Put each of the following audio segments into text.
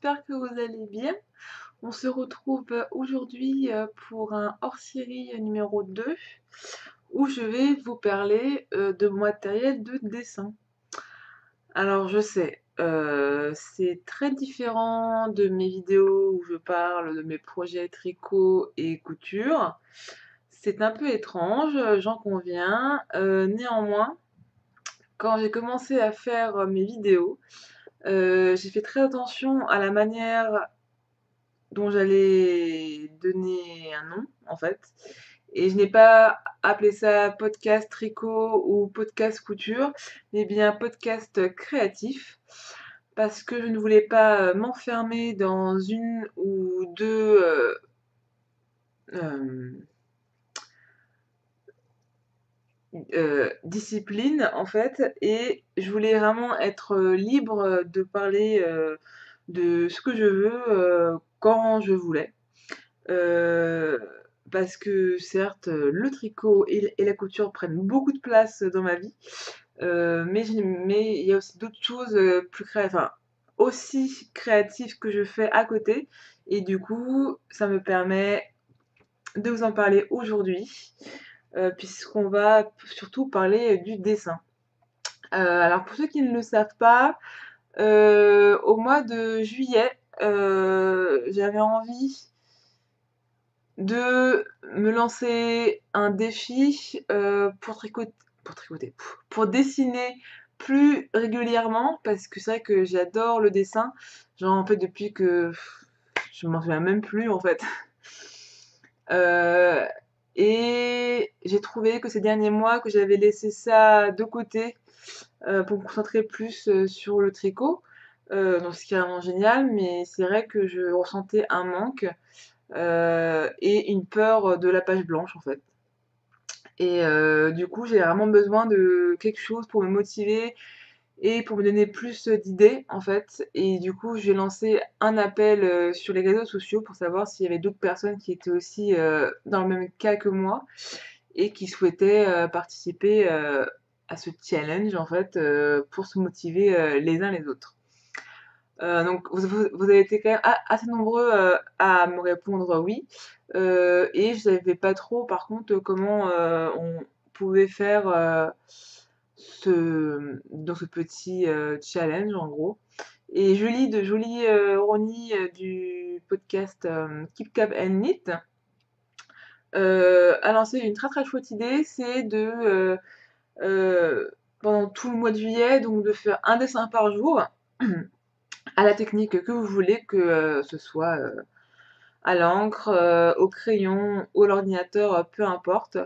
j'espère que vous allez bien. On se retrouve aujourd'hui pour un hors-série numéro 2 où je vais vous parler de mon matériel de dessin. Alors je sais, c'est très différent de mes vidéos où je parle de mes projets tricot et couture. C'est un peu étrange, j'en conviens. Néanmoins, quand j'ai commencé à faire mes vidéos, j'ai fait très attention à la manière dont j'allais donner un nom, en fait. Et je n'ai pas appelé ça podcast tricot ou podcast couture, mais bien podcast créatif, parce que je ne voulais pas m'enfermer dans une ou deux euh, disciplines, en fait, et je voulais vraiment être libre de parler de ce que je veux quand je voulais. Heu, Parce que certes, le tricot et la couture prennent beaucoup de place dans ma vie, mais il y a aussi d'autres choses, enfin, aussi créatives que je fais à côté et du coup, ça me permet de vous en parler aujourd'hui, puisqu'on va surtout parler du dessin. Alors pour ceux qui ne le savent pas, au mois de juillet, j'avais envie de me lancer un défi pour dessiner plus régulièrement, parce que c'est vrai que j'adore le dessin. Genre en fait depuis que je m'en souviens même plus en fait. Euh, et j'ai trouvé que ces derniers mois que j'avais laissé ça de côté pour me concentrer plus sur le tricot. Donc ce qui est vraiment génial, mais c'est vrai que je ressentais un manque et une peur de la page blanche en fait. Et du coup, j'ai vraiment besoin de quelque chose pour me motiver et pour me donner plus d'idées en fait. Et du coup, j'ai lancé un appel sur les réseaux sociaux pour savoir s'il y avait d'autres personnes qui étaient aussi dans le même cas que moi et qui souhaitaient participer à ce challenge en fait pour se motiver les uns les autres. Donc vous avez été quand même assez nombreux à me répondre oui. Et je savais pas trop par contre comment on pouvait faire dans ce petit challenge en gros. Et Ronnie du podcast Keep Cap and Knit a lancé une très très chouette idée, c'est de pendant tout le mois de juillet, donc de faire un dessin par jour à la technique que vous voulez, que ce soit à l'encre, au crayon ou à l'ordinateur, peu importe,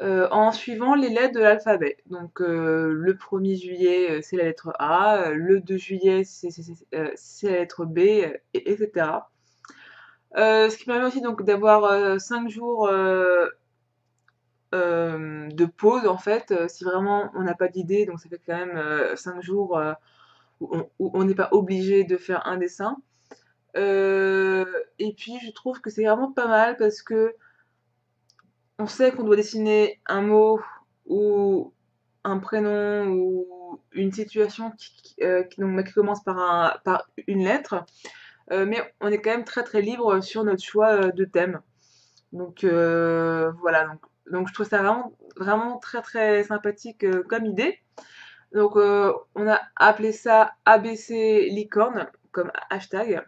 en suivant les lettres de l'alphabet. Donc le 1er juillet, c'est la lettre A, le 2 juillet, c'est la lettre B, etc. Ce qui permet aussi donc d'avoir 5 jours de pause en fait, si vraiment on n'a pas d'idée, donc ça fait quand même 5 jours où on n'est pas obligé de faire un dessin. Et puis je trouve que c'est vraiment pas mal parce que on sait qu'on doit dessiner un mot ou un prénom ou une situation qui commence par une lettre, mais on est quand même très très libre sur notre choix de thème. Donc voilà, donc je trouve ça vraiment très très sympathique comme idée. Donc on a appelé ça ABC Licorne comme hashtag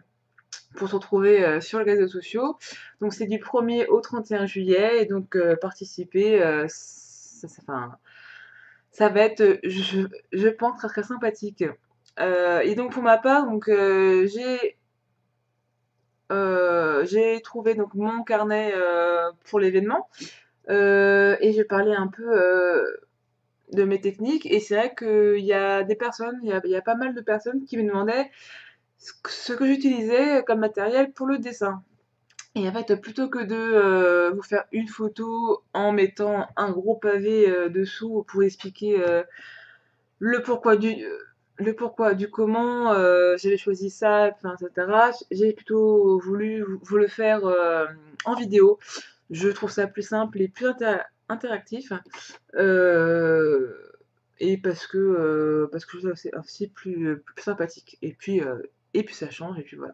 pour se retrouver sur les réseaux sociaux. Donc c'est du 1er au 31 juillet et donc participer, enfin, ça va être, je pense, très très sympathique. Et donc pour ma part, donc j'ai trouvé donc mon carnet pour l'événement et j'ai parlé un peu de mes techniques et c'est vrai qu'il y a des personnes, il y a pas mal de personnes qui me demandaient ce que j'utilisais comme matériel pour le dessin. Et en fait, plutôt que de vous faire une photo en mettant un gros pavé dessous pour expliquer le pourquoi du le pourquoi du comment j'avais choisi ça, enfin, etc. J'ai plutôt voulu vous le faire en vidéo. Je trouve ça plus simple et plus interactif. euh, et parce que je trouve que c'est aussi plus sympathique. Et puis ça change, et puis voilà.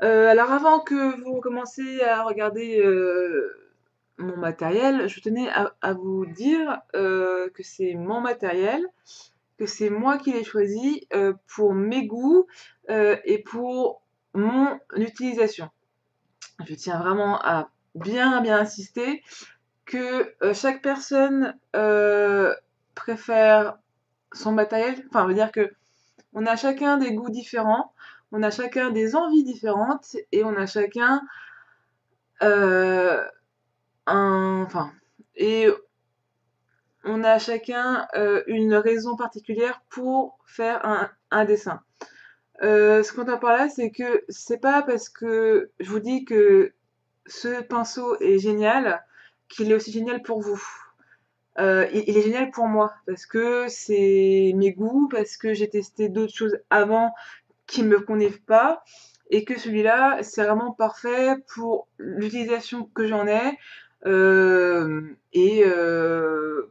Alors avant que vous commenciez à regarder, mon matériel, je tenais à vous dire, que c'est mon matériel, que c'est moi qui l'ai choisi, pour mes goûts, et pour mon utilisation. Je tiens vraiment à bien insister que, chaque personne, préfère son matériel, enfin, veut dire que on a chacun des goûts différents, on a chacun des envies différentes et on a chacun, heu, enfin et on a chacun, une raison particulière pour faire un dessin. Ce qu'on entend par là, c'est que c'est pas parce que je vous dis que ce pinceau est génial, qu'il est aussi génial pour vous. Il est génial pour moi parce que c'est mes goûts, parce que j'ai testé d'autres choses avant qui me convenaient pas et que celui-là, c'est vraiment parfait pour l'utilisation que j'en ai, et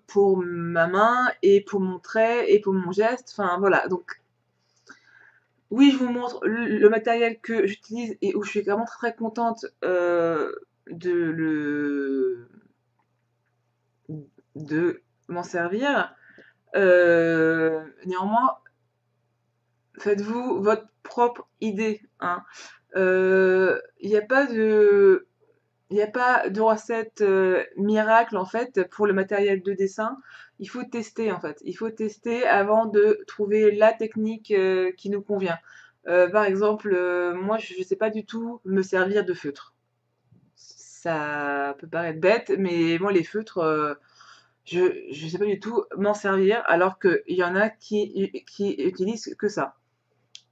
pour ma main et pour mon trait et pour mon geste, enfin voilà. Donc oui, je vous montre le matériel que j'utilise et où je suis vraiment très contente, de le de m'en servir. Néanmoins, faites-vous votre propre idée, hein. Il n'y a pas de il y a pas de recette, miracle en fait pour le matériel de dessin. Il faut tester en fait. Il faut tester avant de trouver la technique, qui nous convient. Par exemple, moi je sais pas du tout me servir de feutre. Ça peut paraître bête, mais moi les feutres, je sais pas du tout m'en servir alors qu'il y en a qui utilisent que ça.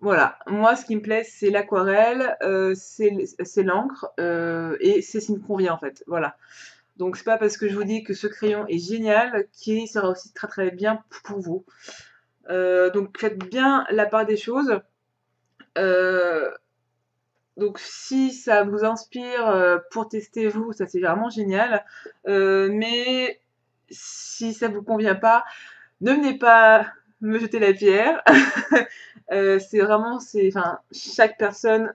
Voilà, moi ce qui me plaît c'est l'aquarelle, c'est l'encre, et c'est ce qui me convient en fait, voilà. Donc c'est pas parce que je vous dis que ce crayon est génial qu'il sera aussi très bien pour vous. Donc faites bien la part des choses. Heu, donc si ça vous inspire, pour tester vous, ça c'est vraiment génial. Mais si ça vous convient pas, ne venez pas me jeter la pierre. C'est vraiment enfin, chaque personne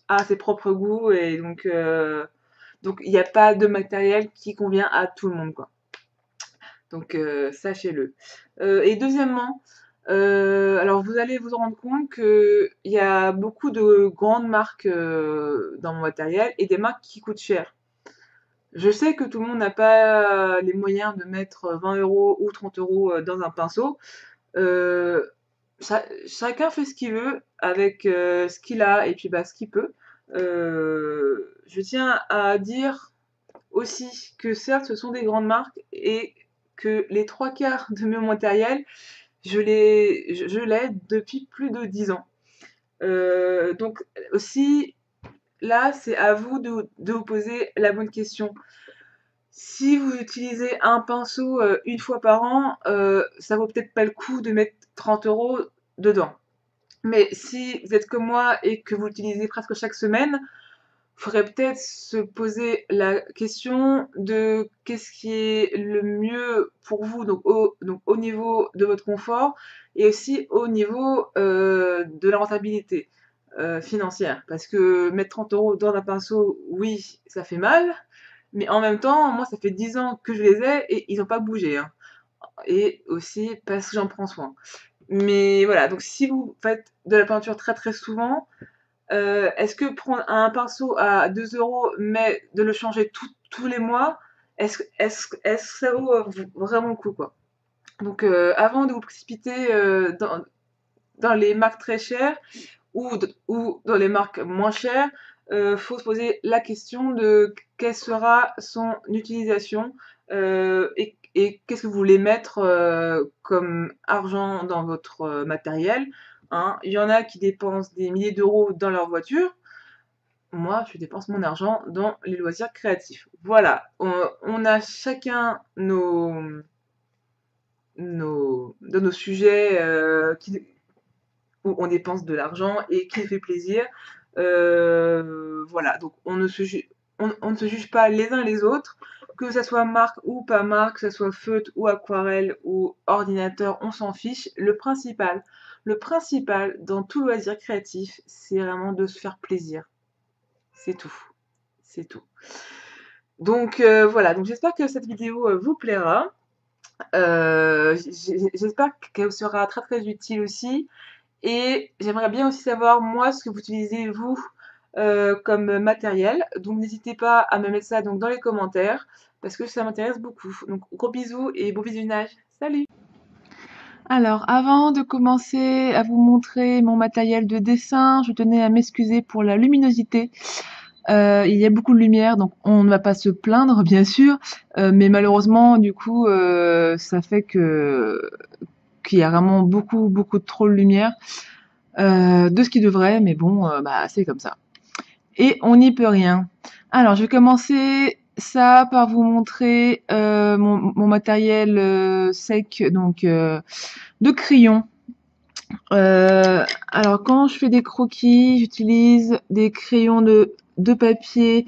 a ses propres goûts et donc il n'y a pas de matériel qui convient à tout le monde, quoi. Donc sachez-le. Et deuxièmement, alors vous allez vous rendre compte qu'il y a beaucoup de grandes marques, dans mon matériel et des marques qui coûtent cher. Je sais que tout le monde n'a pas les moyens de mettre 20 € ou 30 € dans un pinceau. Heu, chacun fait ce qu'il veut avec, ce qu'il a et puis, bah, ce qu'il peut. Je tiens à dire aussi que certes, ce sont des grandes marques et que les 3/4 de mon matériel, je l'ai depuis plus de 10 ans. Donc aussi, là, c'est à vous de vous poser la bonne question. Si vous utilisez un pinceau, 1 fois par an, ça vaut peut-être pas le coup de mettre 30 € dedans. Mais si vous êtes comme moi et que vous l'utilisez presque chaque semaine, faudrait peut-être se poser la question de qu'est-ce qui est le mieux pour vous, donc au niveau de votre confort et aussi au niveau, de la rentabilité, financière. Parce que mettre 30 € dans un pinceau, oui, ça fait mal, mais en même temps, moi, ça fait 10 ans que je les ai et ils ont pas bougé, hein, et aussi parce que j'en prends soin. Mais voilà, donc si vous faites de la peinture très souvent, est-ce que prendre un pinceau à 2 € mais de le changer tous les mois, est-ce que ça vaut, vraiment le coup, quoi? Donc avant de vous précipiter, dans les marques très chères ou dans les marques moins chères, faut se poser la question de quelle sera son utilisation, et qu'est-ce que vous voulez mettre, comme argent dans votre, matériel, hein. Il y en a qui dépensent des milliers d'euros dans leur voiture. Moi, je dépense mon argent dans les loisirs créatifs. Voilà, on a chacun nos sujets, où on dépense de l'argent et qui nous fait plaisir. Voilà, donc on ne se juge pas les uns les autres, que ça soit marque ou pas marque, que ça soit feutre ou aquarelle ou ordinateur, on s'en fiche. Le principal dans tout loisir créatif, c'est vraiment de se faire plaisir. C'est tout. C'est tout. Donc voilà, donc j'espère que cette vidéo vous plaira. J'espère qu'elle sera très très utile aussi. Et j'aimerais bien aussi savoir, moi, ce que vous utilisez, vous, comme matériel. Donc n'hésitez pas à me mettre ça donc, dans les commentaires, parce que ça m'intéresse beaucoup. Donc gros bisous et bon visionnage. Salut! Alors, avant de commencer à vous montrer mon matériel de dessin, je tenais à m'excuser pour la luminosité. Il y a beaucoup de lumière, donc on ne va pas se plaindre, bien sûr, mais malheureusement, du coup, ça fait qu'il y a vraiment beaucoup trop de lumière, de ce qui devrait, mais bon, bah c'est comme ça. Et on n'y peut rien. Alors, je vais commencer ça par vous montrer mon matériel sec, donc de crayon. Alors, quand je fais des croquis, j'utilise des crayons de papier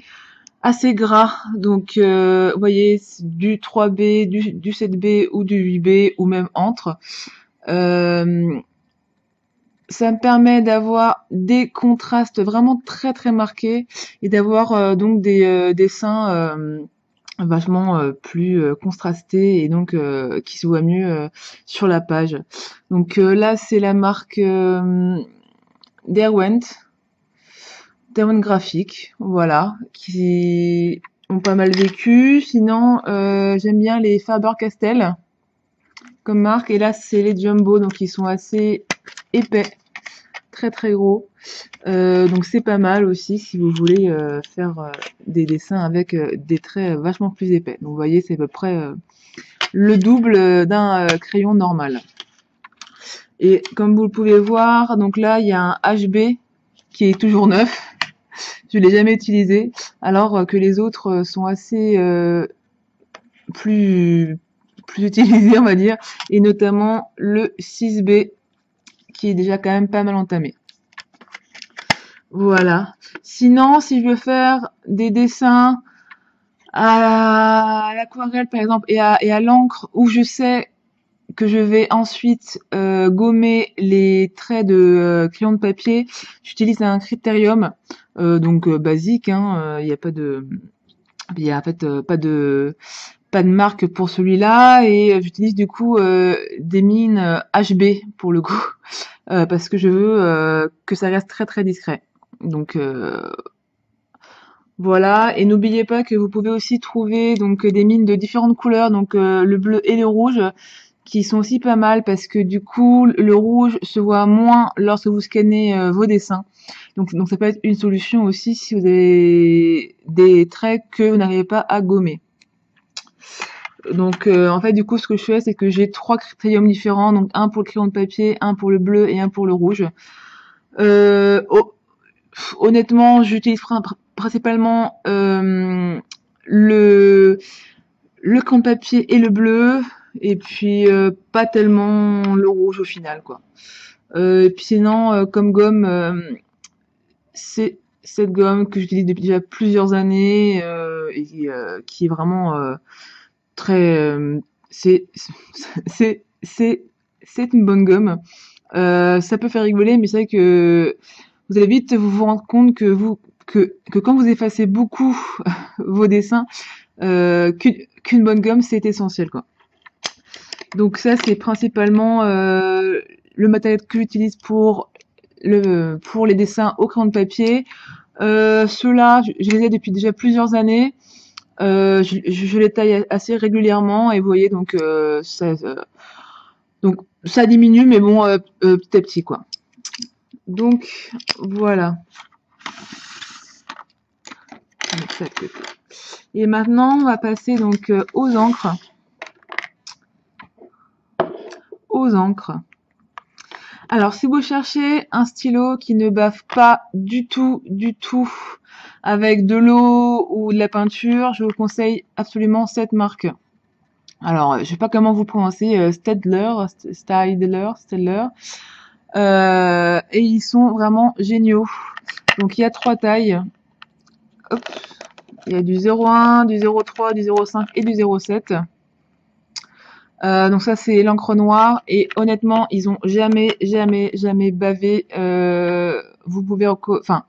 assez gras. Donc, vous voyez, du 3B, du 7B ou du 8B ou même entre. Ça me permet d'avoir des contrastes vraiment très très marqués et d'avoir donc des dessins vachement plus contrastés et donc qui se voient mieux sur la page. Donc là c'est la marque Derwent Graphic, voilà, qui ont pas mal vécu. Sinon j'aime bien les Faber-Castell comme marque, et là c'est les Jumbo, donc ils sont assez épais, très très gros, donc c'est pas mal aussi si vous voulez faire des dessins avec des traits vachement plus épais. Donc vous voyez, c'est à peu près le double d'un crayon normal. Et comme vous le pouvez voir, donc là il y a un HB qui est toujours neuf, je l'ai jamais utilisé, alors que les autres sont assez plus utilisés, on va dire, et notamment le 6B qui est déjà quand même pas mal entamé. Voilà. Sinon, si je veux faire des dessins à l'aquarelle par exemple et à l'encre, où je sais que je vais ensuite gommer les traits de crayon de papier, j'utilise un Critérium, donc basique, hein, il y a pas de, il y a en fait pas de marque pour celui-là, et j'utilise du coup des mines HB pour le coup, parce que je veux que ça reste très très discret. Donc voilà, et n'oubliez pas que vous pouvez aussi trouver donc des mines de différentes couleurs, donc le bleu et le rouge, qui sont aussi pas mal parce que du coup le rouge se voit moins lorsque vous scannez vos dessins. Donc ça peut être une solution aussi si vous avez des traits que vous n'arrivez pas à gommer. Donc en fait du coup ce que je fais, c'est que j'ai 3 crayons différents, donc un pour le crayon de papier, un pour le bleu et un pour le rouge. Honnêtement, j'utilise principalement le crayon de papier et le bleu, et puis pas tellement le rouge au final, quoi. Et puis sinon, comme gomme, c'est cette gomme que j'utilise depuis déjà plusieurs années et qui est vraiment très c'est une bonne gomme. Ça peut faire rigoler, mais c'est vrai que vous allez vite vous rendre compte que quand vous effacez beaucoup vos dessins, qu'une bonne gomme c'est essentiel, quoi. Donc ça c'est principalement le matériel que j'utilise pour les dessins au crayon de papier. Ceux-là, je les ai depuis déjà plusieurs années. Je les taille assez régulièrement, et vous voyez donc donc ça diminue, mais bon petit à petit, quoi. Donc voilà. Et maintenant on va passer donc aux encres. Alors si vous cherchez un stylo qui ne bave pas du tout avec de l'eau ou de la peinture, je vous conseille absolument cette marque. Alors je sais pas comment vous prononcez, Staedtler, et ils sont vraiment géniaux. Donc il y a 3 tailles. Hop. Il y a du 0,1, du 0,3, du 0,5 et du 0,7. Donc ça c'est l'encre noire et honnêtement ils ont jamais bavé. Vous pouvez enfin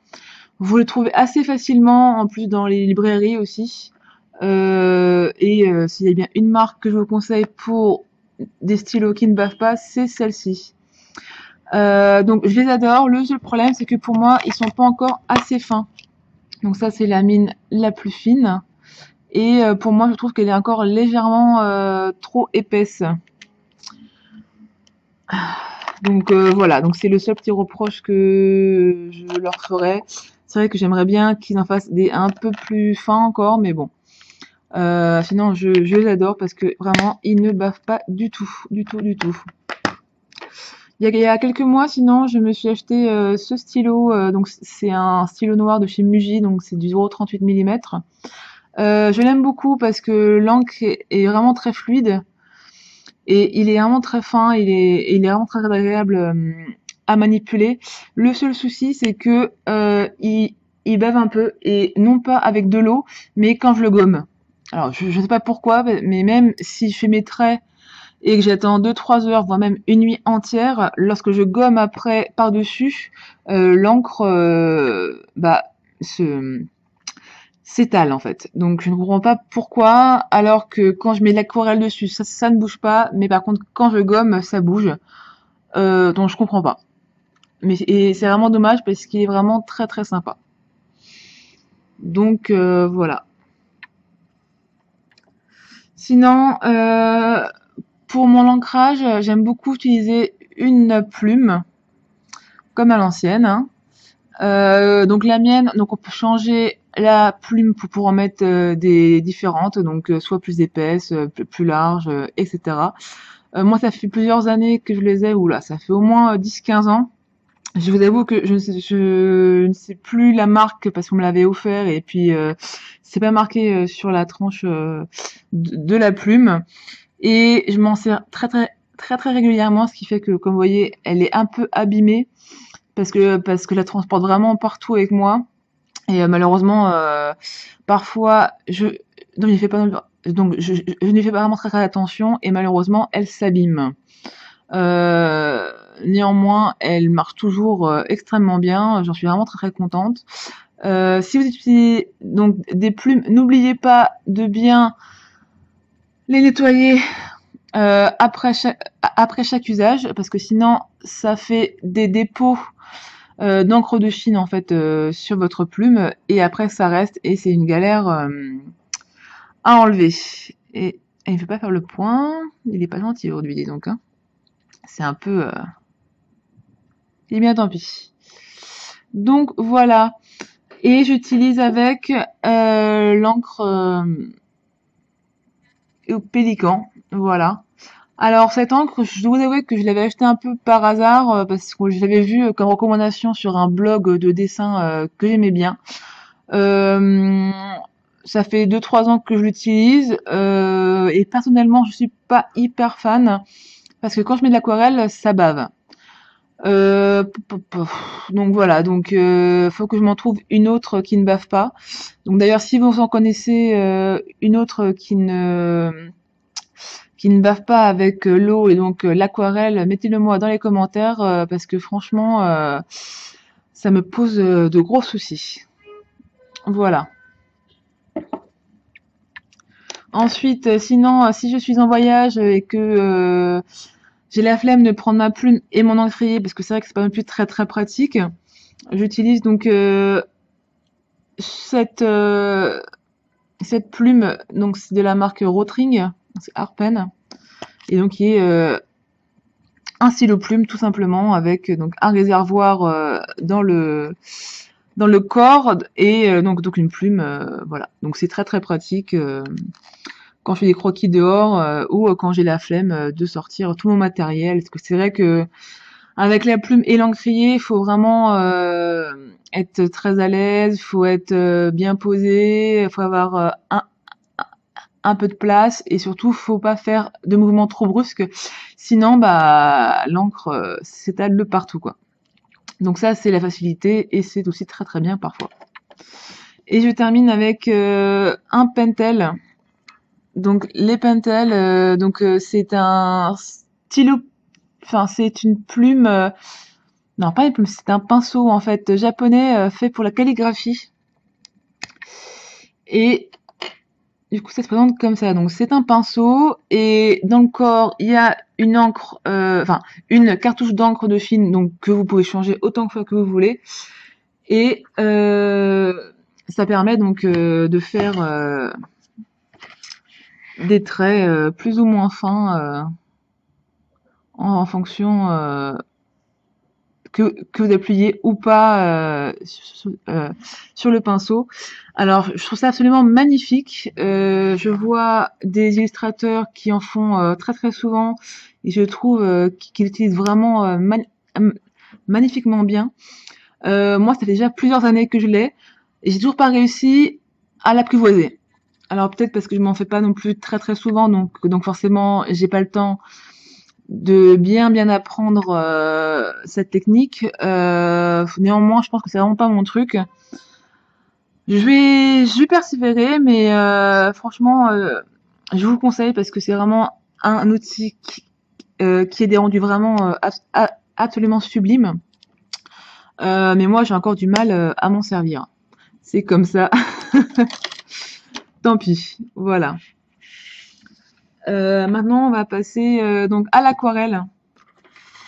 vous le trouvez assez facilement en plus dans les librairies aussi. S'il y a bien une marque que je vous conseille pour des stylos qui ne bavent pas, c'est celle-ci. Donc je les adore. Le seul problème c'est que pour moi ils sont pas encore assez fins. Donc ça c'est la mine la plus fine. Et pour moi je trouve qu'elle est encore légèrement trop épaisse. Donc voilà, donc c'est le seul petit reproche que je leur ferais. C'est vrai que j'aimerais bien qu'ils en fassent des un peu plus fins encore, mais bon. Sinon, je les adore parce que vraiment, ils ne bavent pas du tout, du tout, du tout. Il y a quelques mois, sinon, je me suis acheté ce stylo. Donc c'est un stylo noir de chez Muji, donc c'est du 0,38 mm. Je l'aime beaucoup parce que l'encre est vraiment très fluide. Et il est vraiment très fin, il est vraiment très agréable à manipuler. Le seul souci, c'est que il bave un peu, et non pas avec de l'eau, mais quand je le gomme. Alors, je sais pas pourquoi, mais même si je fais mes traits et que j'attends 2-3 heures, voire même une nuit entière, lorsque je gomme après par-dessus, l'encre se s'étale en fait. Donc je ne comprends pas pourquoi, alors que quand je mets de l'aquarelle dessus, ça ne bouge pas, mais par contre quand je gomme, ça bouge. Donc je comprends pas. Et c'est vraiment dommage parce qu'il est vraiment très très sympa. Donc voilà. Sinon, pour mon ancrage, j'aime beaucoup utiliser une plume, comme à l'ancienne, hein. Donc la mienne, donc on peut changer la plume pour en mettre des différentes, donc soit plus épaisses, plus larges, etc. Moi, ça fait plusieurs années que je les ai, oula, ça fait au moins 10-15 ans. Je vous avoue que je ne sais plus la marque parce qu'on me l'avait offert et puis c'est pas marqué sur la tranche de la plume. Et je m'en sers très régulièrement, ce qui fait que, comme vous voyez, elle est un peu abîmée parce que je la transporte vraiment partout avec moi. Et malheureusement, parfois, donc, je n'y fais pas vraiment très attention et malheureusement, elle s'abîme. Néanmoins, elle marche toujours extrêmement bien. J'en suis vraiment très contente. Si vous utilisez donc des plumes, n'oubliez pas de bien les nettoyer après chaque usage, parce que sinon, ça fait des dépôts d'encre de Chine en fait sur votre plume et après ça reste et c'est une galère à enlever. Et il ne veut pas faire le point, il est pas gentil aujourd'hui dis donc, hein. C'est un peu eh bien tant pis. Donc voilà, et j'utilise avec l'encre au pélican, voilà. Alors cette encre, je dois vous avouer que je l'avais achetée un peu par hasard parce que je l'avais vue comme recommandation sur un blog de dessin que j'aimais bien. Euh, Ça fait 2-3 ans que je l'utilise et personnellement je suis pas hyper fan parce que quand je mets de l'aquarelle ça bave. Donc voilà, donc faut que je m'en trouve une autre qui ne bave pas. Donc d'ailleurs si vous en connaissez une autre qui ne bave pas avec l'eau et donc l'aquarelle, mettez-le moi dans les commentaires parce que franchement ça me pose de gros soucis. Voilà. Ensuite, sinon, si je suis en voyage et que j'ai la flemme de prendre ma plume et mon encrier, parce que c'est vrai que c'est pas non plus très pratique, j'utilise donc cette cette plume, donc c'est de la marque Rotring, c'est Arpen, et donc qui est un stylo plume tout simplement avec donc un réservoir dans le corps et donc une plume, voilà. Donc c'est très pratique. Quand je fais des croquis dehors ou quand j'ai la flemme de sortir tout mon matériel. Parce que c'est vrai que avec la plume et l'encrier, il faut vraiment être très à l'aise, il faut être bien posé, il faut avoir un peu de place et surtout faut pas faire de mouvements trop brusques, sinon bah l'encre s'étale de partout quoi. Donc ça c'est la facilité et c'est aussi très bien parfois. Et je termine avec un Pentel Donc les Pentel, c'est un stylo, enfin c'est une plume, non pas une plume, c'est un pinceau en fait japonais fait pour la calligraphie. Et du coup ça se présente comme ça. Donc c'est un pinceau et dans le corps il y a une encre, enfin une cartouche d'encre de Chine donc que vous pouvez changer autant de fois que vous voulez. Et ça permet donc de faire des traits plus ou moins fins en fonction que vous appuyez ou pas sur le pinceau. Alors, je trouve ça absolument magnifique. Je vois des illustrateurs qui en font très très souvent et je trouve qu'ils l'utilisent vraiment magnifiquement bien. Moi, ça fait déjà plusieurs années que je l'ai et j'ai toujours pas réussi à l'apprivoiser. Alors peut-être parce que je m'en fais pas non plus très très souvent, donc forcément j'ai pas le temps de bien apprendre cette technique. Néanmoins, je pense que c'est vraiment pas mon truc. Je vais persévérer, mais franchement, je vous le conseille parce que c'est vraiment un outil qui est des rendus vraiment absolument sublimes. Mais moi, j'ai encore du mal à m'en servir. C'est comme ça. Tant pis. Voilà. Maintenant, on va passer donc à l'aquarelle.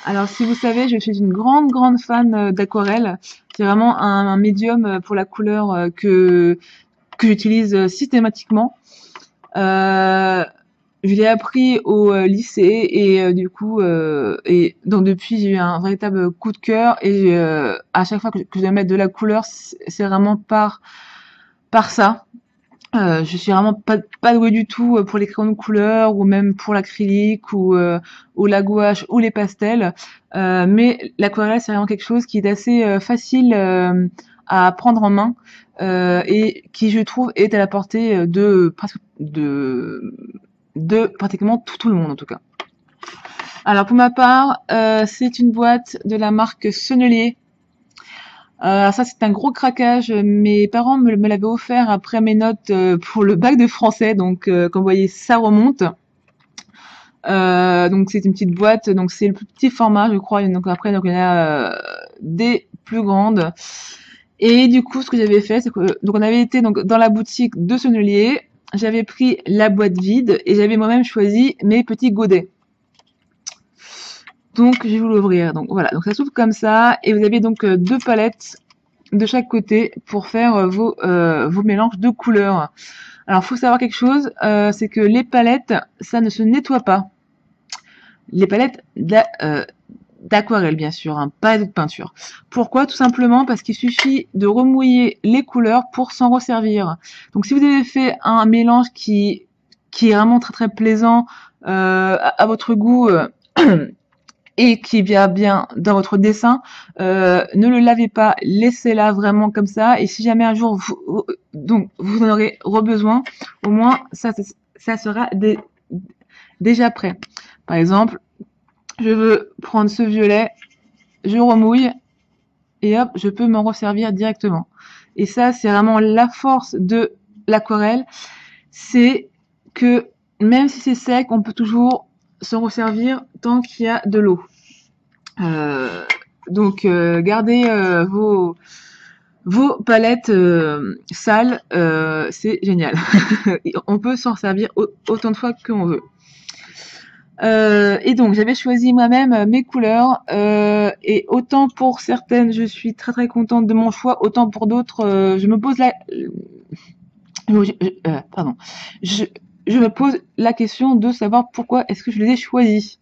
Alors, si vous savez, je suis une grande fan d'aquarelle. C'est vraiment un médium pour la couleur que j'utilise systématiquement. Je l'ai appris au lycée et et donc depuis j'ai eu un véritable coup de cœur et à chaque fois que je dois mettre de la couleur, c'est vraiment par ça. Je suis vraiment pas douée du tout pour les crayons de couleur ou même pour l'acrylique ou la gouache ou les pastels. Mais l'aquarelle, c'est vraiment quelque chose qui est assez facile à prendre en main et qui, je trouve, est à la portée de pratiquement tout le monde en tout cas. Alors pour ma part, c'est une boîte de la marque Sennelier. Ça c'est un gros craquage. Mes parents me l'avaient offert après mes notes pour le bac de français, donc comme vous voyez ça remonte. Donc c'est une petite boîte, donc c'est le plus petit format je crois. Donc après donc il y en a des plus grandes. Et du coup ce que j'avais fait c'est que donc on avait été donc dans la boutique de Sennelier. J'avais pris la boîte vide et j'avais moi-même choisi mes petits godets. Donc je vais vous l'ouvrir. Donc voilà, donc ça s'ouvre comme ça et vous avez donc deux palettes de chaque côté pour faire vos mélanges de couleurs. Alors faut savoir quelque chose, c'est que les palettes, ça ne se nettoie pas. Les palettes d'aquarelle bien sûr, hein, pas de peinture. Pourquoi? Tout simplement parce qu'il suffit de remouiller les couleurs pour s'en resservir. Donc si vous avez fait un mélange qui est vraiment très plaisant à votre goût et qui vient bien dans votre dessin, ne le lavez pas, laissez-la vraiment comme ça. Et si jamais un jour vous en aurez besoin, au moins ça sera déjà prêt. Par exemple, je veux prendre ce violet, je remouille et hop, je peux m'en resservir directement. Et ça, c'est vraiment la force de l'aquarelle, c'est que même si c'est sec, on peut toujours s'en resservir tant qu'il y a de l'eau. Gardez vos palettes sales, c'est génial. On peut s'en servir autant de fois qu'on veut. Et donc j'avais choisi moi-même mes couleurs et autant pour certaines je suis très contente de mon choix, autant pour d'autres je me pose je me pose la question de savoir pourquoi est-ce que je les ai choisis.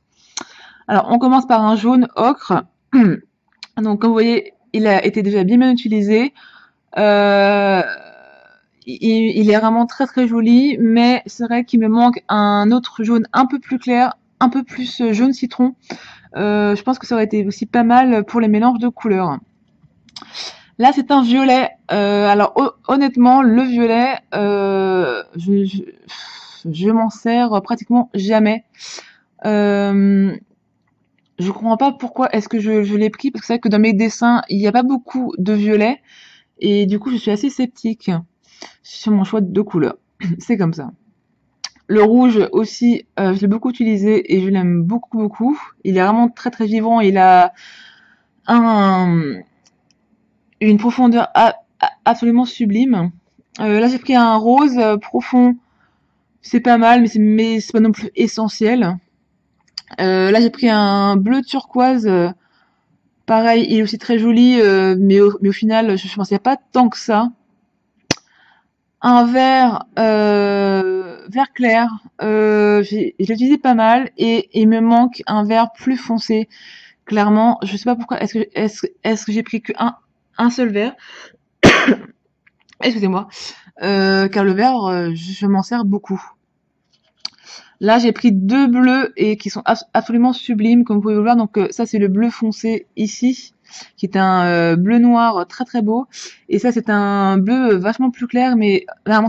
Alors on commence par un jaune ocre. Donc comme vous voyez, il a été déjà bien utilisé. Il est vraiment très joli, mais c'est vrai qu'il me manque un autre jaune un peu plus clair, un peu plus jaune citron. Je pense que ça aurait été aussi pas mal pour les mélanges de couleurs. Là, c'est un violet. Alors honnêtement, le violet, je m'en sers pratiquement jamais. Je comprends pas pourquoi est-ce que je l'ai pris, parce que c'est vrai que dans mes dessins, il n'y a pas beaucoup de violet, et du coup, je suis assez sceptique sur mon choix de couleur. C'est comme ça. Le rouge aussi, je l'ai beaucoup utilisé et je l'aime beaucoup, beaucoup. Il est vraiment très, très vivant. Il a un, une profondeur absolument sublime. Là, j'ai pris un rose profond. C'est pas mal, mais c'est pas non plus essentiel. Là, j'ai pris un bleu turquoise. Pareil, il est aussi très joli, mais au final, je pensais pas tant que ça. Un vert clair, je l'ai utilisé pas mal et il me manque un vert plus foncé. Clairement, je sais pas pourquoi. Est-ce que j'ai pris que un seul vert? Excusez-moi. Car le vert, je m'en sers beaucoup. Là, j'ai pris deux bleus et qui sont absolument sublimes, comme vous pouvez le voir. Donc ça, c'est le bleu foncé ici, qui est un bleu noir très très beau. Et ça, c'est un bleu vachement plus clair, mais vraiment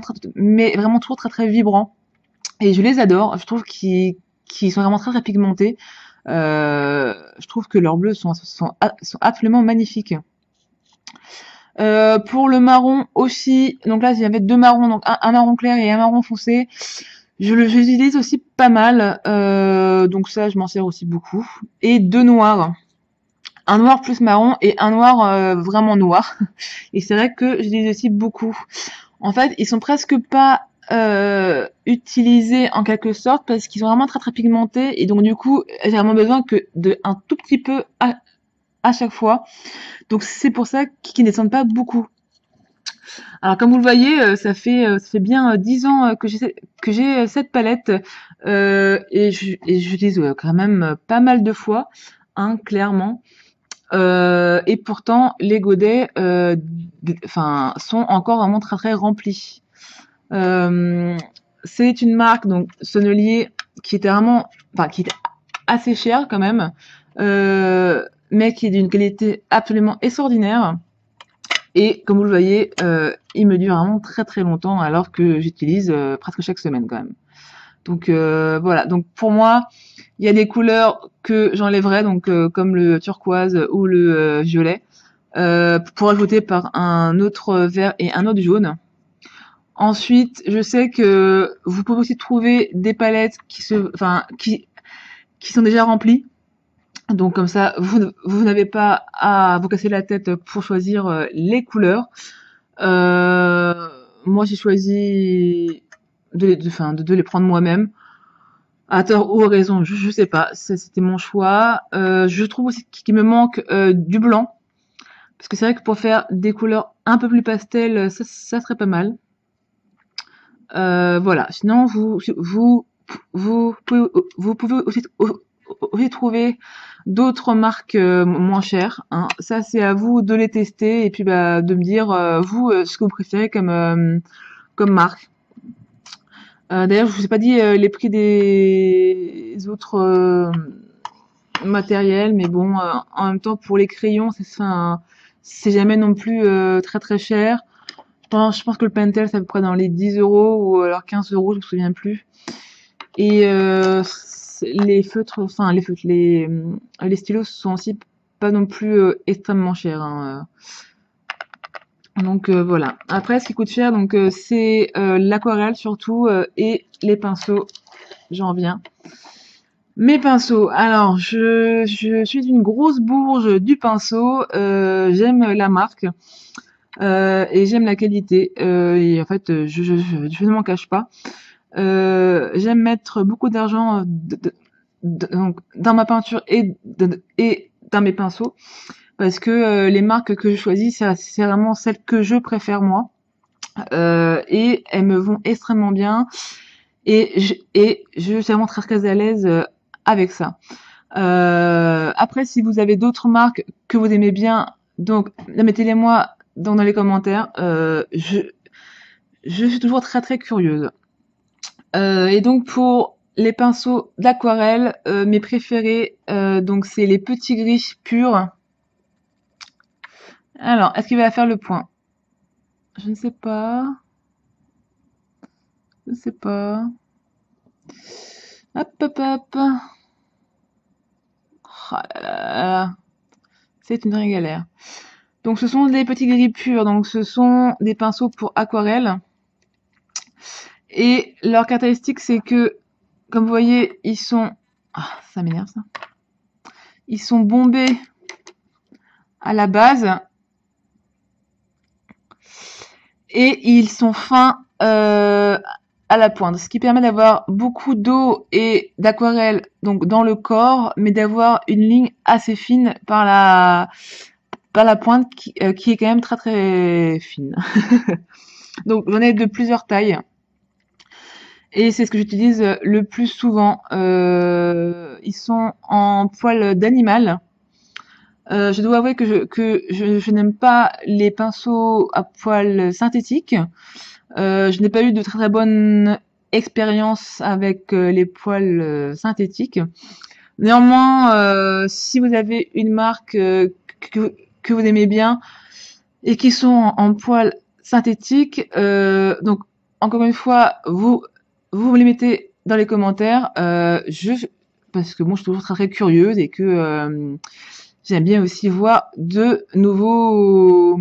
toujours très très vibrant. Et je les adore. Je trouve qu'ils sont vraiment très très pigmentés. Je trouve que leurs bleus sont absolument magnifiques. Pour le marron aussi, donc là j'avais deux marrons, donc un marron clair et un marron foncé. Je l'utilise aussi pas mal, donc ça je m'en sers aussi beaucoup. Et deux noirs, un noir plus marron et un noir vraiment noir. Et c'est vrai que je l'utilise aussi beaucoup. En fait, ils sont presque pas utilisés en quelque sorte parce qu'ils sont vraiment très très pigmentés et donc du coup j'ai vraiment besoin que de un tout petit peu à chaque fois. Donc c'est pour ça qu'ils ne descendent pas beaucoup. Alors comme vous le voyez, ça fait bien 10 ans que j'ai cette palette et j'utilise quand même pas mal de fois, hein, clairement. Et pourtant les godets, enfin, sont encore vraiment très très remplis. Euh, c'est une marque donc Sonnelier qui était qui était assez chère quand même, mais qui est d'une qualité absolument extraordinaire. Et comme vous le voyez, il me dure vraiment très très longtemps alors que j'utilise presque chaque semaine quand même. Donc voilà, donc pour moi, il y a des couleurs que j'enlèverais, donc comme le turquoise ou le violet, pour ajouter par un autre vert et un autre jaune. Ensuite, je sais que vous pouvez aussi trouver des palettes qui sont déjà remplies. Donc comme ça, vous n'avez pas à vous casser la tête pour choisir les couleurs. Moi, j'ai choisi de les prendre moi-même. À tort ou à raison, je sais pas. C'était mon choix. Je trouve aussi qu'il me manque du blanc. Parce que c'est vrai que pour faire des couleurs un peu plus pastel, ça serait pas mal. Voilà. Sinon, vous pouvez, vous pouvez aussi trouver d'autres marques moins chères, hein. Ça, c'est à vous de les tester et puis bah, de me dire, vous, ce que vous préférez comme marque. D'ailleurs, je vous ai pas dit les prix des autres matériels, mais bon, en même temps, pour les crayons, c'est jamais non plus très très cher. Je pense que le Pentel, c'est à peu près dans les 10 euros ou alors 15 euros, je me souviens plus. Et les feutres, enfin les stylos sont aussi pas non plus extrêmement chers, hein. Donc voilà. Après, ce qui coûte cher, donc c'est l'aquarelle surtout et les pinceaux. J'en viens. Mes pinceaux. Alors, je suis une grosse bourge du pinceau. J'aime la marque et j'aime la qualité. Et en fait, je ne m'en cache pas. J'aime mettre beaucoup d'argent donc, dans ma peinture et dans mes pinceaux parce que les marques que je choisis, c'est vraiment celles que je préfère moi. Et elles me vont extrêmement bien et je suis vraiment très très à l'aise avec ça. Après, si vous avez d'autres marques que vous aimez bien, donc mettez-les moi dans les commentaires. Je suis toujours très très curieuse. Et donc pour les pinceaux d'aquarelle, mes préférés, donc c'est les petits gris purs. Alors, est-ce qu'il va faire le point? Je ne sais pas. Je ne sais pas. Hop, hop, hop. Oh là là. C'est une vraie galère. Donc ce sont des petits gris purs, donc ce sont des pinceaux pour aquarelle. Et leur caractéristique, c'est que, comme vous voyez, ils sont... Ah, ça m'énerve ça. Ils sont bombés à la base et ils sont fins à la pointe, ce qui permet d'avoir beaucoup d'eau et d'aquarelle donc dans le corps, mais d'avoir une ligne assez fine par la pointe qui est quand même très très fine. Donc j'en ai de plusieurs tailles et c'est ce que j'utilise le plus souvent. Ils sont en poil d'animal. Je dois avouer que je n'aime pas les pinceaux à poils synthétiques. Je n'ai pas eu de très très bonne expérience avec les poils synthétiques. Néanmoins, si vous avez une marque que vous aimez bien et qui sont en poils synthétiques, donc encore une fois, vous me les mettez dans les commentaires. Parce que moi, je suis toujours très, très curieuse et que j'aime bien aussi voir de nouveaux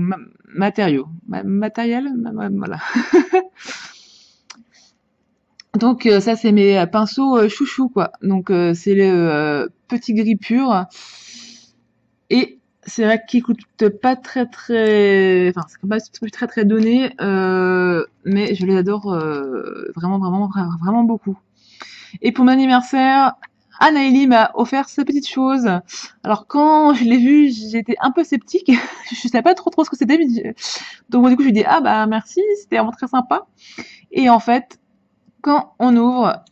matériaux. Matériel, voilà. Donc ça c'est mes pinceaux chouchou quoi. Donc c'est le petit gris pur et c'est vrai qu'il coûte pas très très, enfin c'est pas très très donné, mais je les adore vraiment vraiment vraiment beaucoup. Et pour mon anniversaire, Anaëlie m'a offert cette petite chose. Alors quand je l'ai vue, j'étais un peu sceptique. Je savais pas trop ce que c'était. Donc bon, du coup je lui ai dit ah bah merci, c'était vraiment très sympa. Et en fait, quand on ouvre,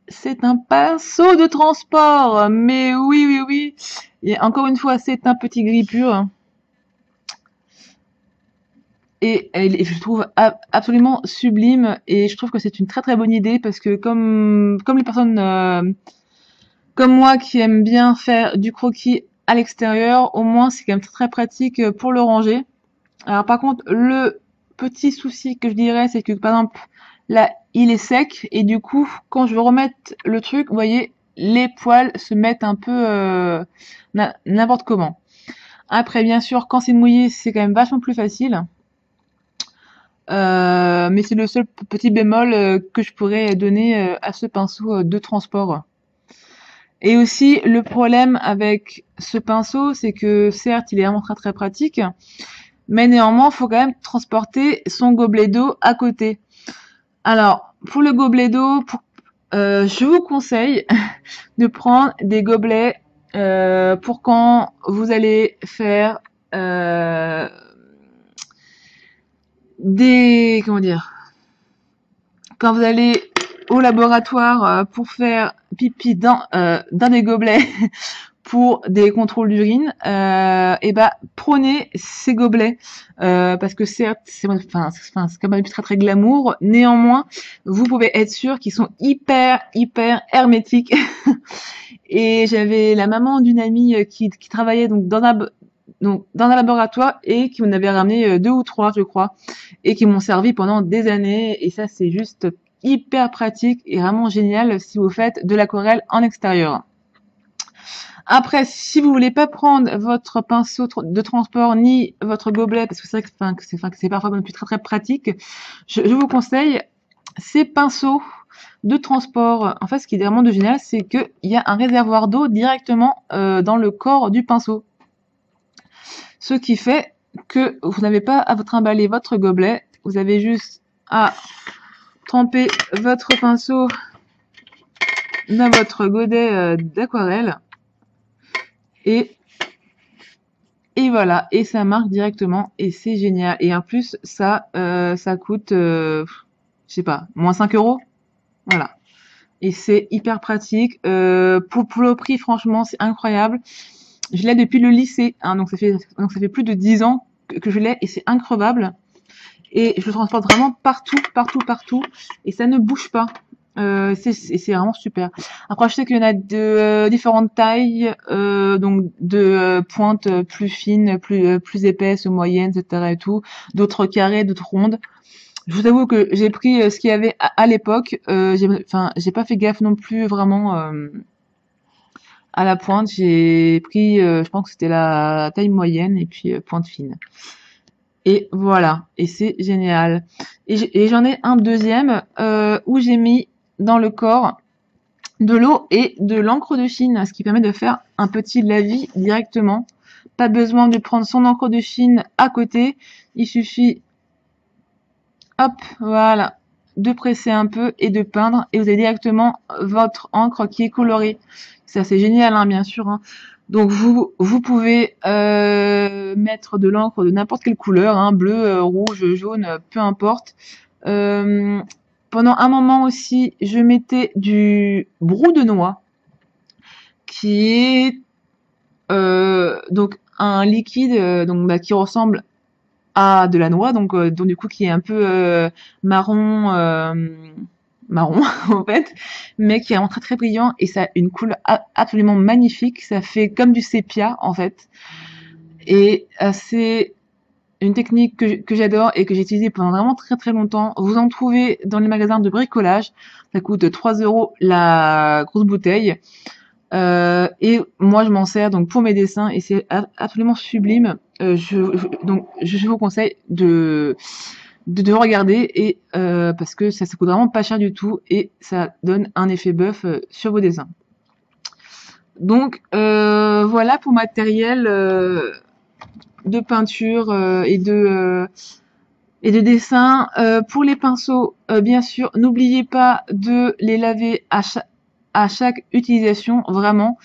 c'est un pinceau de transport. Mais oui oui oui. Et encore une fois, c'est un petit gris pur. Et je trouve absolument sublime. Et je trouve que c'est une très très bonne idée parce que comme les personnes comme moi qui aime bien faire du croquis à l'extérieur, au moins c'est quand même très, très pratique pour le ranger. Alors par contre, le petit souci que je dirais, c'est que par exemple, là, il est sec et du coup, quand je veux remettre le truc, vous voyez, les poils se mettent un peu n'importe comment. Après, bien sûr, quand c'est mouillé, c'est quand même vachement plus facile. Mais c'est le seul petit bémol que je pourrais donner à ce pinceau de transport. Et aussi, le problème avec ce pinceau, c'est que certes, il est vraiment très très pratique, mais néanmoins, il faut quand même transporter son gobelet d'eau à côté. Alors, pour le gobelet d'eau, je vous conseille de prendre des gobelets pour quand vous allez faire comment dire, quand vous allez au laboratoire pour faire pipi dans des gobelets pour des contrôles d'urine, et ben prenez ces gobelets parce que certes c'est quand même très très glamour. Néanmoins, vous pouvez être sûr qu'ils sont hyper hermétiques. Et j'avais la maman d'une amie qui travaillait donc dans un laboratoire et qui m'en avait ramené 2 ou 3 je crois et qui m'ont servi pendant des années et ça c'est juste hyper pratique et vraiment génial si vous faites de l'aquarelle en extérieur. Après, si vous voulez pas prendre votre pinceau de transport ni votre gobelet, parce que c'est vrai que c'est parfois même plus très très pratique, je vous conseille ces pinceaux de transport. En fait, ce qui est vraiment de génial, c'est qu'il y a un réservoir d'eau directement dans le corps du pinceau. Ce qui fait que vous n'avez pas à vous trimballer votre gobelet, vous avez juste à tremper votre pinceau dans votre godet d'aquarelle et voilà, et ça marque directement et c'est génial. Et en plus, ça coûte, je sais pas, moins 5 €. Voilà. Et c'est hyper pratique. Pour le prix, franchement, c'est incroyable. Je l'ai depuis le lycée, hein, donc ça fait plus de 10 ans que je l'ai et c'est increvable. Et je le transporte vraiment partout, et ça ne bouge pas. C'est vraiment super. Après, je sais qu'il y en a de différentes tailles, donc de pointes plus fines, plus épaisses, moyennes, etc. et tout. D'autres carrées, d'autres rondes. Je vous avoue que j'ai pris ce qu'il y avait à l'époque. J'ai pas fait gaffe non plus vraiment à la pointe. J'ai pris, je pense que c'était la taille moyenne et puis pointe fine. Et voilà, et c'est génial. Et j'en ai un deuxième où j'ai mis dans le corps de l'eau et de l'encre de Chine, ce qui permet de faire un petit lavis directement. Pas besoin de prendre son encre de Chine à côté. Il suffit, hop, voilà, de presser un peu et de peindre. Et vous avez directement votre encre qui est colorée. Ça, c'est génial, hein, bien sûr. Hein. Donc, vous pouvez mettre de l'encre de n'importe quelle couleur, hein, bleu, rouge, jaune, peu importe. Euh, Pendant un moment aussi, je mettais du brou de noix, qui est donc un liquide donc qui ressemble à de la noix, donc du coup qui est un peu marron marron en fait, mais qui est vraiment très très brillant et ça a une couleur absolument magnifique. Ça fait comme du sépia en fait, et c'est une technique que j'adore et que j'ai utilisée pendant vraiment très très longtemps. Vous en trouvez dans les magasins de bricolage. Ça coûte 3 € la grosse bouteille. Et moi, je m'en sers donc pour mes dessins et c'est absolument sublime. Donc, je vous conseille de regarder et parce que ça coûte vraiment pas cher du tout et ça donne un effet bœuf sur vos dessins. Donc, voilà pour matériel de peinture et de dessin. Pour les pinceaux, bien sûr, n'oubliez pas de les laver à chaque utilisation, vraiment.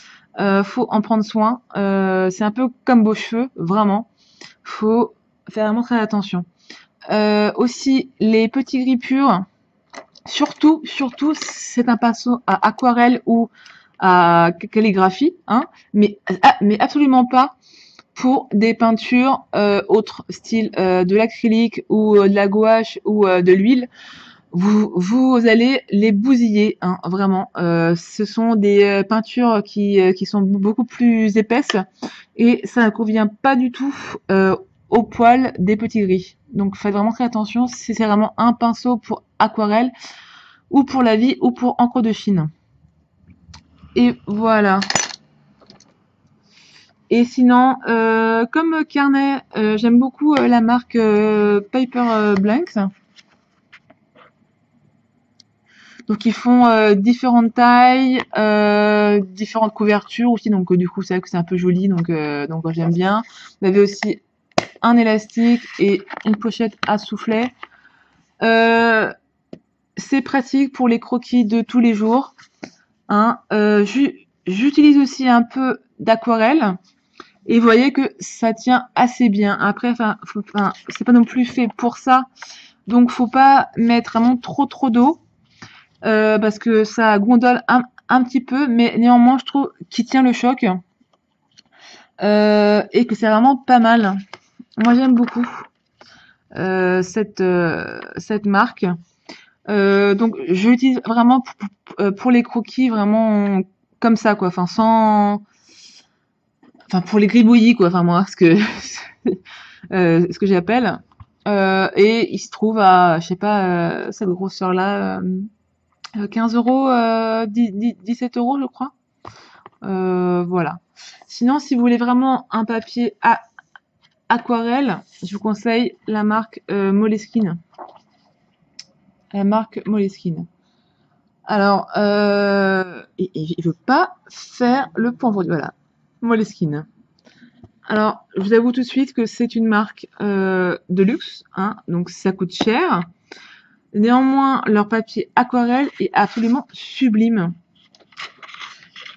Faut en prendre soin. C'est un peu comme vos cheveux, vraiment. Faut faire vraiment très attention. Aussi, les petits grippures, surtout, c'est un pinceau à aquarelle ou à calligraphie, hein, mais absolument pas pour des peintures autres, style de l'acrylique ou de la gouache ou de l'huile. Vous allez les bousiller, hein, vraiment. Ce sont des peintures qui sont beaucoup plus épaisses et ça ne convient pas du tout au poil des petits gris. Donc faites vraiment très attention si c'est vraiment un pinceau pour aquarelle ou pour la vie ou pour encre de Chine. Et voilà. Et sinon, comme carnet, j'aime beaucoup la marque Paper Blanks. Donc ils font différentes tailles, différentes couvertures aussi. Donc du coup c'est vrai que c'est un peu joli. Donc j'aime bien. Vous avez aussi un élastique et une pochette à soufflet. C'est pratique pour les croquis de tous les jours. Hein. J'utilise aussi un peu d'aquarelle. Et vous voyez que ça tient assez bien. Après, c'est pas non plus fait pour ça. Donc, faut pas mettre vraiment trop d'eau. Parce que ça gondole un petit peu. Mais néanmoins, je trouve qu'il tient le choc. Et que c'est vraiment pas mal. Moi, j'aime beaucoup cette marque. Donc, je l'utilise vraiment pour les croquis, vraiment comme ça, quoi. Enfin pour les gribouillis quoi, enfin moi ce que j'appelle. Et il se trouve à je sais pas cette grosseur là 15 €, 17 € je crois. Voilà. Sinon si vous voulez vraiment un papier aquarelle, je vous conseille la marque Moleskine. La marque Moleskine. Alors il veut pas faire le point aujourd'hui, voilà. Moleskine. Alors, je vous avoue tout de suite que c'est une marque de luxe, hein, donc ça coûte cher. Néanmoins, leur papier aquarelle est absolument sublime.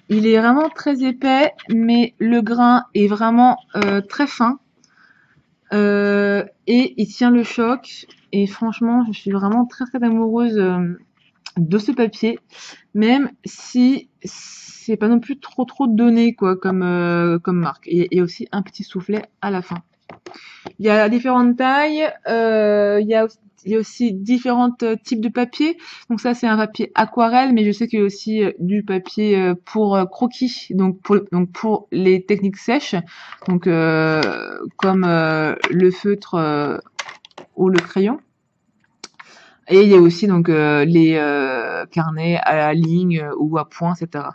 Il est vraiment très épais, mais le grain est vraiment très fin. Et il tient le choc. Et franchement, je suis vraiment très très amoureuse de ce papier, même si c'est pas non plus trop donné quoi comme marque. Et il y a aussi un petit soufflet à la fin. Il y a différentes tailles, il y a aussi différents types de papier. Donc ça c'est un papier aquarelle, mais je sais qu'il y a aussi du papier pour croquis, donc pour les techniques sèches, donc comme le feutre ou le crayon. Et il y a aussi donc les carnets à la ligne ou à point, etc.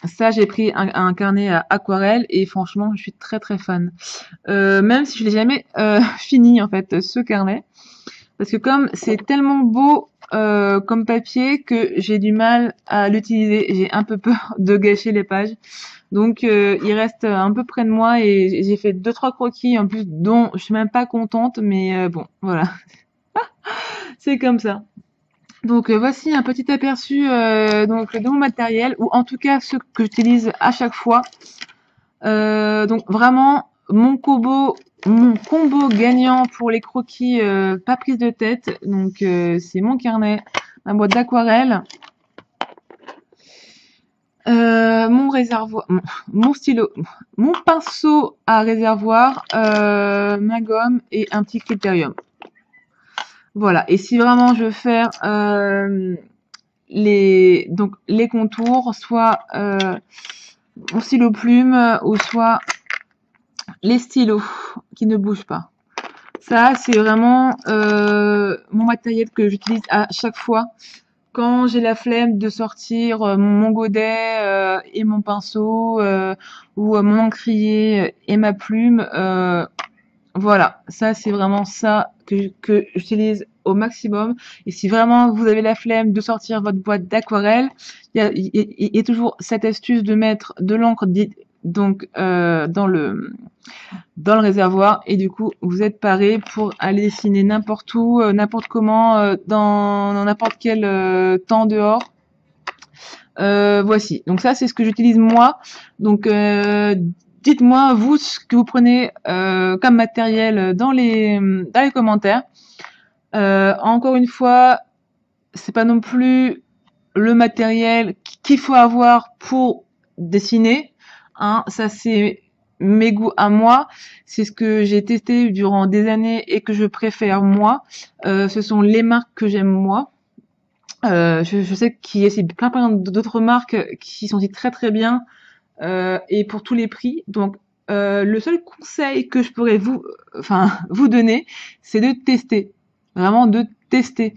Ça, j'ai pris un carnet à aquarelle et franchement, je suis très très fan. Même si je l'ai jamais fini en fait, ce carnet. parce que comme c'est tellement beau comme papier que j'ai du mal à l'utiliser. J'ai un peu peur de gâcher les pages. Donc il reste un peu près de moi et j'ai fait 2-3 croquis en plus dont je suis même pas contente, mais bon, voilà, c'est comme ça. Donc voici un petit aperçu donc de mon matériel, ou en tout cas ce que j'utilise à chaque fois. Donc vraiment mon combo gagnant pour les croquis pas prise de tête. Donc c'est mon carnet, ma boîte d'aquarelle, mon réservoir, mon stylo, mon pinceau à réservoir, ma gomme et un petit critérium. Voilà. Et si vraiment je veux faire les contours, soit mon stylo plume ou soit les stylos qui ne bougent pas. Ça, c'est vraiment mon matériel que j'utilise à chaque fois quand j'ai la flemme de sortir mon godet et mon pinceau ou mon encrier et ma plume. Voilà, ça c'est vraiment ça que j'utilise au maximum. Et si vraiment vous avez la flemme de sortir votre boîte d'aquarelle, il y a toujours cette astuce de mettre de l'encre donc dans le réservoir, et du coup vous êtes paré pour aller dessiner n'importe où, n'importe comment, dans n'importe quel temps dehors. Voici, donc ça c'est ce que j'utilise moi. Donc dites-moi vous ce que vous prenez comme matériel dans les commentaires. Encore une fois, c'est pas non plus le matériel qu'il faut avoir pour dessiner, hein. Ça c'est mes goûts à moi, c'est ce que j'ai testé durant des années et que je préfère moi. Ce sont les marques que j'aime moi. Je sais qu'il y a plein d'autres marques qui sont dit très très bien et pour tous les prix. Donc le seul conseil que je pourrais vous donner, c'est de tester, vraiment de tester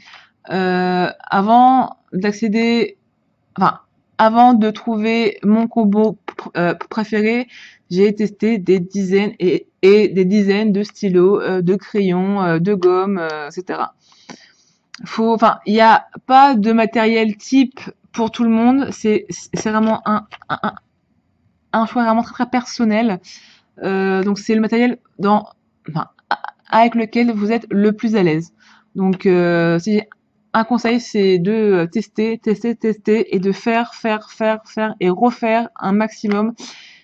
avant d'accéder, enfin avant de trouver mon combo préféré. J'ai testé des dizaines et des dizaines de stylos, de crayons, de gommes, etc. Il n'y a pas de matériel type pour tout le monde. C'est vraiment un choix vraiment très, très personnel. Donc c'est le matériel avec lequel vous êtes le plus à l'aise. Donc si j'ai un conseil, c'est de tester et de faire et refaire un maximum.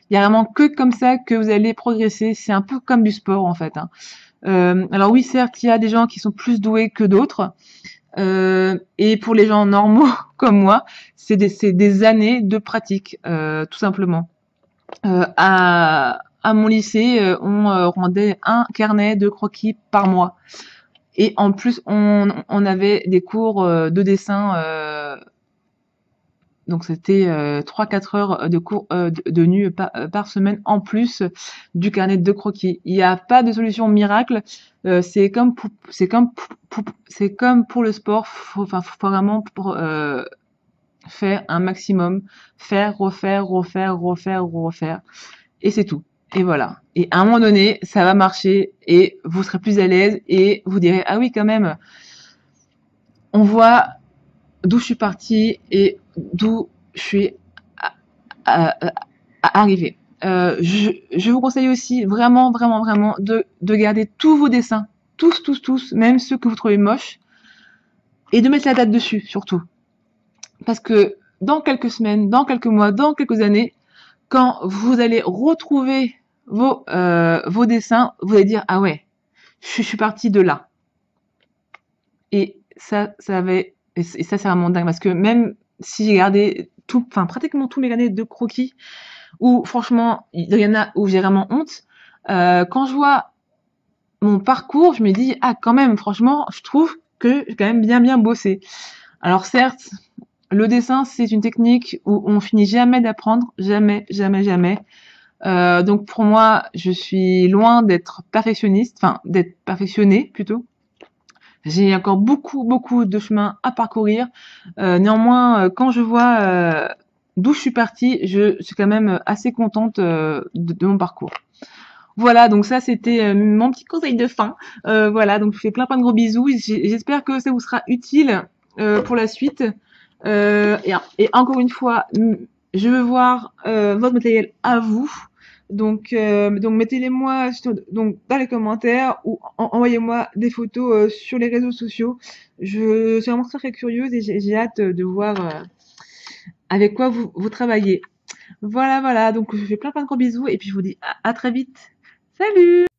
Il y a vraiment que comme ça que vous allez progresser. C'est un peu comme du sport en fait, hein. Alors oui, certes, il y a des gens qui sont plus doués que d'autres. Et pour les gens normaux comme moi, c'est des années de pratique, tout simplement. À mon lycée, on rendait un carnet de croquis par mois. Et en plus, on avait des cours de dessin. Donc c'était 3-4 heures de cours de nu par semaine, en plus du carnet de croquis. Il n'y a pas de solution miracle. C'est comme pour le sport. Faut vraiment faire un maximum, refaire, et c'est tout. Et voilà. Et à un moment donné, ça va marcher et vous serez plus à l'aise et vous direz ah oui quand même. On voit d'où je suis partie et d'où je suis arrivée. Je vous conseille aussi vraiment de garder tous vos dessins, tous, même ceux que vous trouvez moches, et de mettre la date dessus surtout. Parce que dans quelques semaines, dans quelques mois, dans quelques années, quand vous allez retrouver vos dessins, vous allez dire ah ouais, je suis partie de là. Et ça c'est vraiment dingue, parce que même si j'ai gardé pratiquement tous mes carnets de croquis, où franchement il y en a où j'ai vraiment honte, quand je vois mon parcours, je me dis ah quand même, franchement je trouve que j'ai quand même bien bossé. Alors certes, le dessin c'est une technique où on finit jamais d'apprendre, jamais. Donc pour moi, je suis loin d'être perfectionniste, d'être perfectionnée plutôt. J'ai encore beaucoup de chemin à parcourir. Néanmoins, quand je vois d'où je suis partie, je suis quand même assez contente de mon parcours. Voilà, donc ça c'était mon petit conseil de fin. Voilà, donc je vous fais plein de gros bisous. J'espère que ça vous sera utile pour la suite. Et encore une fois, je veux voir votre matériel à vous. Donc mettez-les-moi donc dans les commentaires ou envoyez-moi des photos sur les réseaux sociaux. Je suis vraiment très curieuse et j'ai hâte de voir avec quoi vous travaillez. Voilà, voilà. Donc je vous fais plein de gros bisous et puis je vous dis à très vite. Salut!